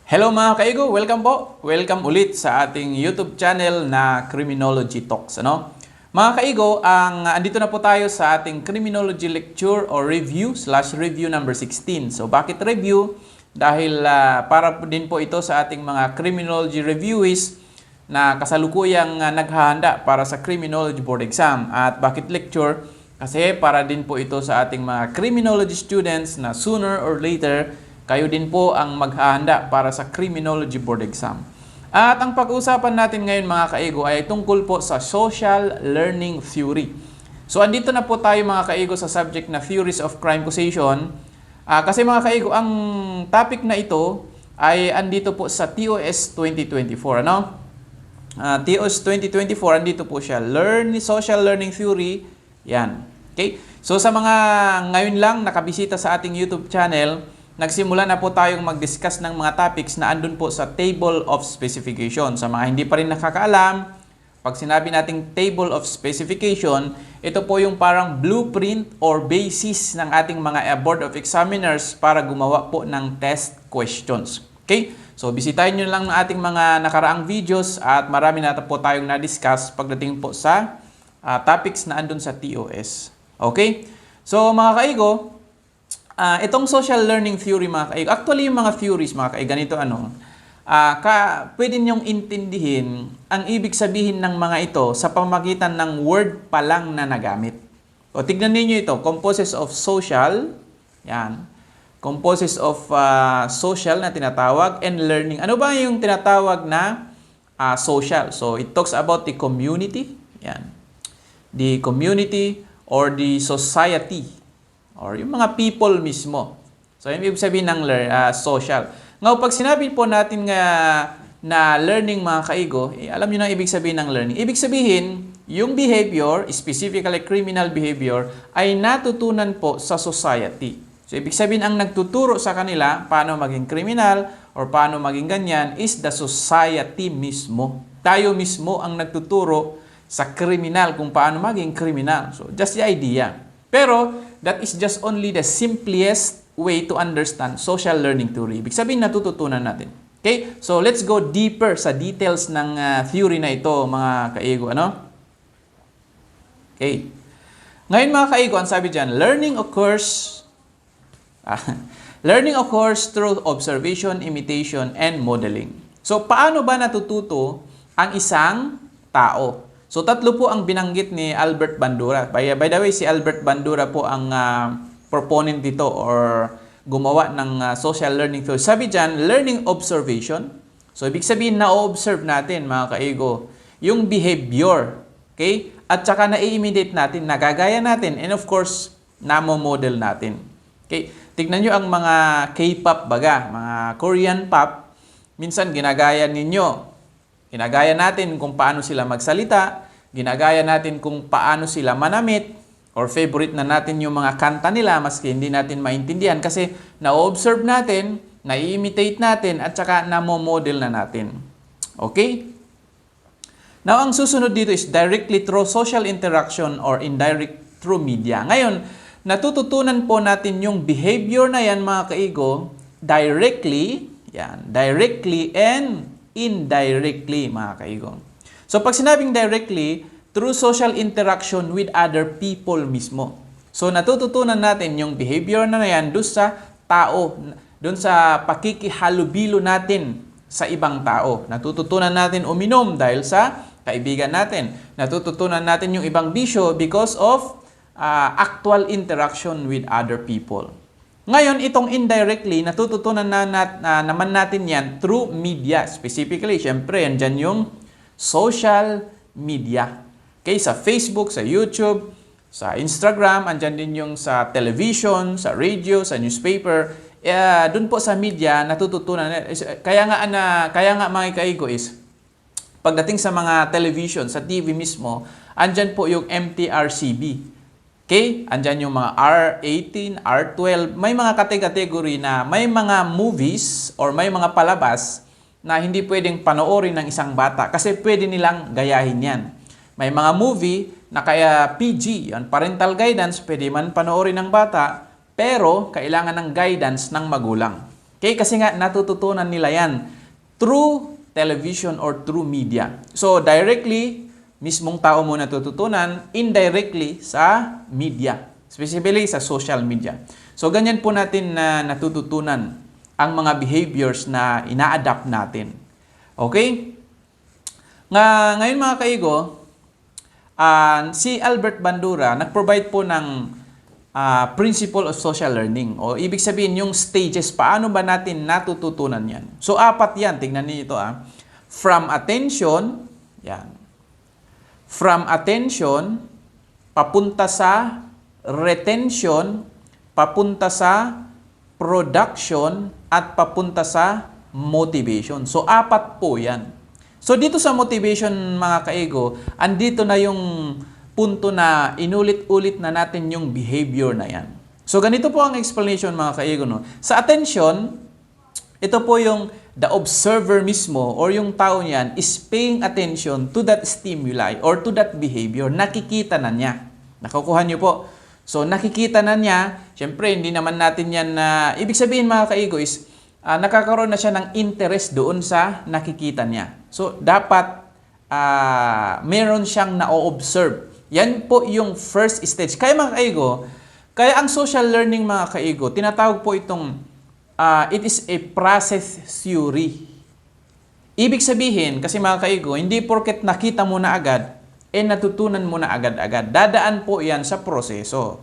Hello mga kaigo, welcome po. Welcome ulit sa ating YouTube channel na Criminology Talks. Mga kaigo, andito na po tayo sa ating Criminology Lecture or Review/Review number 16. So bakit review? Dahil para din po ito sa ating mga Criminology Reviewists na kasalukuyang naghahanda para sa Criminology Board Exam. At bakit lecture? Kasi para din po ito sa ating mga Criminology students na sooner or later kayo din po ang maghahanda para sa Criminology Board Exam. At ang pag-uusapan natin ngayon mga kaigo ay tungkol po sa Social Learning Theory. So andito na po tayo mga kaigo sa subject na Theories of Crime Causation. Kasi mga kaigo, ang topic na ito ay andito po sa TOS 2024. TOS 2024, andito po siya. Social Learning Theory. Yan. Okay? So sa mga ngayon lang nakabisita sa ating YouTube channel, nagsimula na po tayong mag-discuss ng mga topics na andun po sa Table of Specification. Sa mga hindi pa rin nakakaalam, pag sinabi nating Table of Specification, ito po yung parang blueprint or basis ng ating mga Board of Examiners para gumawa po ng test questions. Okay? So, bisitahin nyo lang ng ating mga nakaraang videos at marami na po tayong na-discuss pagdating po sa topics na andun sa TOS. Okay? So, mga kaigo, itong social learning theory mga kaigo, actually yung mga theories mga kaigo, ganito pwede niyong intindihin ang ibig sabihin ng mga ito sa pamamagitan ng word pa lang na nagamit. O tignan niyo ito, composes of social, yan, composes of social na tinatawag, and learning. Ano ba yung tinatawag na social? So it talks about the community, yan, the community or the society, or yung mga people mismo. So, yung ibig sabihin ng social. Ngayon, pag sinabi po natin na learning mga kaigo, alam nyo na ibig sabihin ng learning. Ibig sabihin, yung behavior, specifically criminal behavior, ay natutunan po sa society. So, ibig sabihin, ang nagtuturo sa kanila paano maging criminal or paano maging ganyan is the society mismo. Tayo mismo ang nagtuturo sa criminal kung paano maging criminal. So, just the idea. Pero, that is just only the simplest way to understand social learning theory. Ibig sabihin, natututunan natin. Okay? So, let's go deeper sa details ng theory na ito, mga kaigo. Okay. Ngayon, mga kaigo, ang sabi dyan, learning occurs through observation, imitation, and modeling. So, paano ba natututo ang isang tao? So, tatlo po ang binanggit ni Albert Bandura. By the way, si Albert Bandura po ang proponent dito or gumawa ng social learning theory. Sabi dyan, learning observation. So, ibig sabihin na-observe natin, mga kaigo, yung behavior. Okay? At saka na-imitate natin, nagagaya natin, and of course, namo-model natin. Okay? Tignan nyo ang mga K-pop baga, mga Korean pop. Minsan, ginagaya ninyo. Ginagaya natin kung paano sila magsalita, ginagaya natin kung paano sila manamit, or favorite na natin yung mga kanta nila maski hindi natin maintindihan kasi na-observe natin, na-imitate natin, at saka na-model na natin. Okay? Now, ang susunod dito is directly through social interaction or indirect through media. Ngayon, natututunan po natin yung behavior na yan, mga kaigo, directly and indirectly, mga kaigo. So, pag sinabing directly, through social interaction with other people mismo. So, natututunan natin yung behavior na yan doon sa tao, doon sa pakikihalubilo natin sa ibang tao. Natututunan natin uminom dahil sa kaibigan natin. Natututunan natin yung ibang bisyo because of actual interaction with other people. Ngayon, itong indirectly, natututunan naman natin yan through media. Specifically, syempre, andyan yung social media. Okay, sa Facebook, sa YouTube, sa Instagram, andyan din yung sa television, sa radio, sa newspaper. Doon po sa media, natututunan. Kaya nga mga kaigo is, pagdating sa mga television, sa TV mismo, andyan po yung MTRCB. Okay? Andyan yung mga R18, R12. May mga kategory na may mga movies or may mga palabas na hindi pwedeng panoorin ng isang bata kasi pwede nilang gayahin yan. May mga movie na kaya PG, yan, parental guidance, pwede man panoorin ng bata, pero kailangan ng guidance ng magulang. Okay, kasi nga natututunan nila yan through television or through media. So directly, mismong tao mo natututunan, indirectly sa media, specifically sa social media. So ganyan po natin na natututunan ang mga behaviors na ina-adapt natin. Okay? Ngayon mga kaigo, si Albert Bandura nag-provide po ng principle of social learning. O ibig sabihin yung stages, paano ba natin natututunan yan? So apat yan, tingnan niyo ito. From attention, yan. From attention, papunta sa retention, papunta sa production, at papunta sa motivation. So apat po yan. So dito sa motivation mga kaigo, andito na yung punto na inulit-ulit na natin yung behavior na yan. So ganito po ang explanation mga kaigo. No? Sa attention, ito po yung the observer mismo or yung tao niyan is paying attention to that stimuli or to that behavior. Nakikita na niya. Nakukuha niyo po. So nakikita na niya, syempre hindi naman natin yan na, ibig sabihin mga kaigo is nakakaroon na siya ng interest doon sa nakikita niya. So dapat meron siyang na-observe. Yan po yung first stage. Kaya mga kaigo, kaya ang social learning mga kaigo, tinatawag po itong it is a process theory. Ibig sabihin, kasi mga kaigo, hindi porket nakita mo na agad, natutunan mo na agad-agad. Dadaan po yan sa proseso.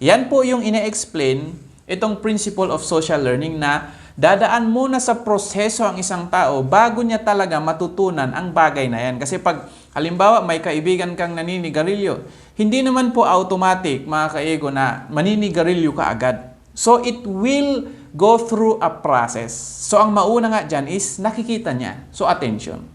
Yan po yung ina-explain itong principle of social learning na dadaan muna sa proseso ang isang tao bago niya talaga matutunan ang bagay na yan. Kasi pag halimbawa may kaibigan kang naninigarilyo, hindi naman po automatic mga kaigo na maninigarilyo ka agad. So it will go through a process. So ang mauna nga dyan is nakikita niya. So attention.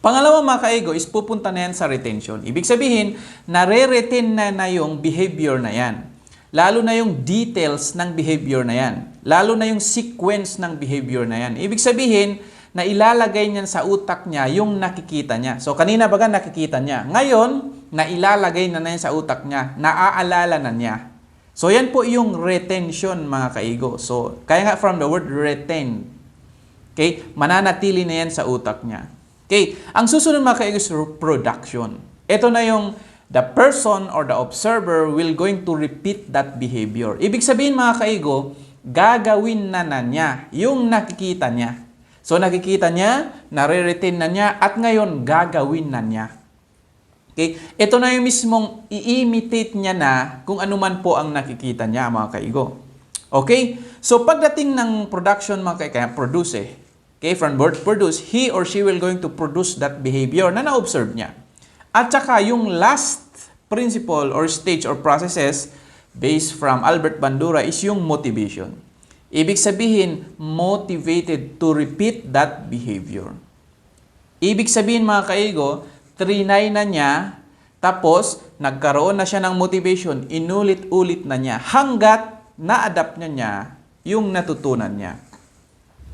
Pangalawa mga kaigo is pupunta na yan sa retention. Ibig sabihin, nare-retain na yung behavior na yan. Lalo na yung details ng behavior na yan. Lalo na yung sequence ng behavior na yan. Ibig sabihin, na ilalagay niyan sa utak niya yung nakikita niya. So kanina baga nakikita niya. Ngayon, na ilalagay na yan sa utak niya. Naaalala na niya. So yan po yung retention mga kaigo. So kaya nga from the word retain. Okay? Mananatili na yan sa utak niya. Okay? Ang susunod mga kaigo is production. Ito na yung the person or the observer will going to repeat that behavior. Ibig sabihin mga kaigo, gagawin na niya yung nakikita niya. So nakikita niya, nare-retain na niya, at ngayon gagawin na niya. Okay? Ito na yung mismong i-imitate niya na kung ano man po ang nakikita niya mga kaigo. Okay? So pagdating ng production mga kaigo, produce Okay? From word produce, he or she will going to produce that behavior na na-observe niya. At saka yung last principle or stage or processes based from Albert Bandura is yung motivation. Ibig sabihin, motivated to repeat that behavior. Ibig sabihin mga kaigo, trinay na niya, tapos nagkaroon na siya ng motivation, inulit-ulit na niya, hanggat na-adapt niya yung natutunan niya.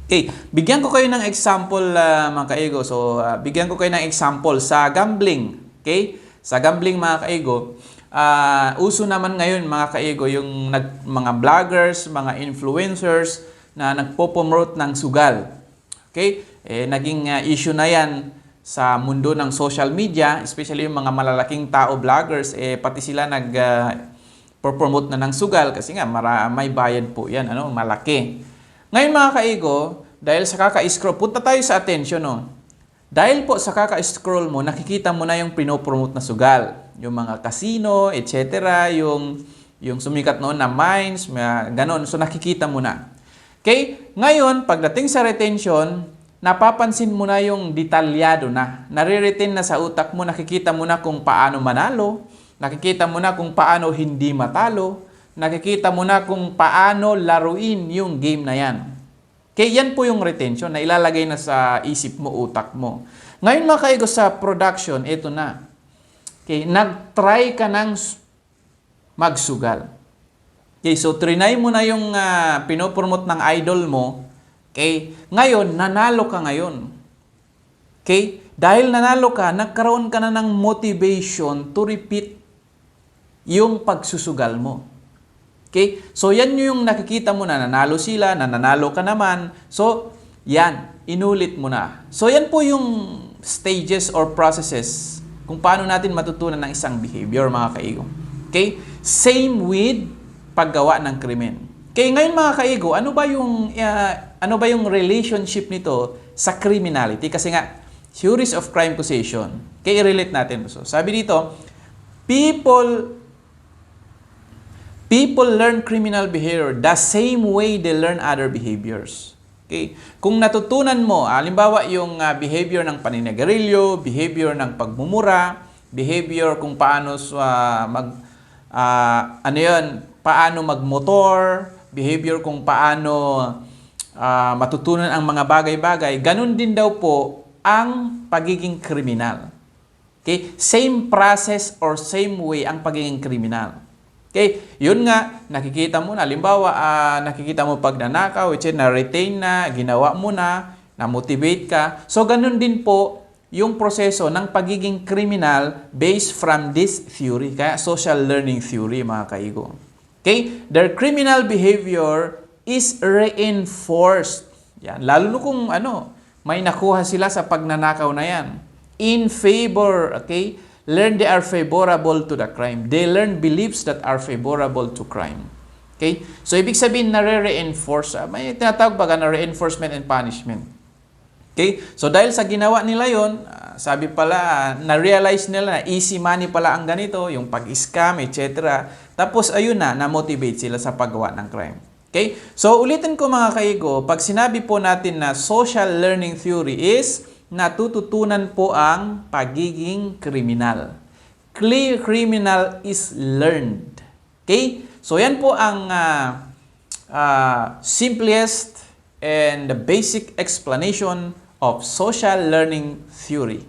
Okay, bigyan ko kayo ng example mga kaigo. So, bigyan ko kayo ng example sa gambling. Okay? Sa gambling mga kaigo, uso naman ngayon mga kaigo yung mga vloggers, mga influencers na nagpo-promote ng sugal. Okay? Naging issue na yan sa mundo ng social media, especially yung mga malalaking tao vloggers, pati sila nag-promote na ng sugal kasi nga may bayad po yan, malaki. Ngayon mga kaigo, dahil sa kaka-scroll, punta tayo sa attention. Dahil po sa kaka-scroll mo, nakikita mo na yung pinopromote na sugal. Yung mga casino, etc. Yung sumikat noon na mines, ganon. So nakikita mo na. Okay? Ngayon, pagdating sa retention, napapansin mo na yung detalyado na. Nare-retain na sa utak mo, nakikita mo na kung paano manalo, nakikita mo na kung paano hindi matalo, nakikita mo na kung paano laruin yung game na yan. Okay, yan po yung retention na ilalagay na sa isip mo, utak mo. Ngayon mga kaigo sa production, ito na. Okay, nag-try ka ng magsugal. Okay, so trinay mo na yung pinopromote ng idol mo. Okay, ngayon, nanalo ka ngayon. Okay, dahil nanalo ka, nagkaroon ka na ng motivation to repeat yung pagsusugal mo. Okay? So, yan yung nakikita mo na nanalo sila, nanalo ka naman. So, yan, inulit mo na. So, yan po yung stages or processes kung paano natin matutunan ng isang behavior, mga kaigo. Okay? Same with paggawa ng krimen. Okay, ngayon mga kaigo, ano ba yung relationship nito sa criminality? Kasi nga, theories of crime causation. Okay, i-relate natin. So, sabi dito, People learn criminal behavior the same way they learn other behaviors. Okay? Kung natutunan mo, halimbawa yung behavior ng paninagarilyo, behavior ng pagmumura, behavior kung paano paano magmotor, behavior kung paano matutunan ang mga bagay-bagay, ganun din daw po ang pagiging kriminal. Okay? Same process or same way ang pagiging kriminal. Okay, yun nga, nakikita mo na, halimbawa, nakikita mo pag nanakaw, na-retain na, ginawa mo na-motivate ka. So, ganun din po yung proseso ng pagiging criminal based from this theory. Kaya, social learning theory, mga kaigo. Okay, their criminal behavior is reinforced. Yan, lalo na kung may nakuha sila sa pagnanakaw na yan. In favor, okay, learn they are favorable to the crime. They learn beliefs that are favorable to crime. Okay? So, ibig sabihin, nare-reinforce. May tinatawag ba na reinforcement and punishment. Okay? So, dahil sa ginawa nila yon, sabi pala, na-realize nila na easy money pala ang ganito, yung pag-scam, etc. Tapos, ayun na-motivate sila sa paggawa ng crime. Okay? So, ulitin ko mga kaigo, pag sinabi po natin na social learning theory is natututunan po ang pagiging kriminal. Criminal is learned. Okay? So, yan po ang simplest and the basic explanation of social learning theory.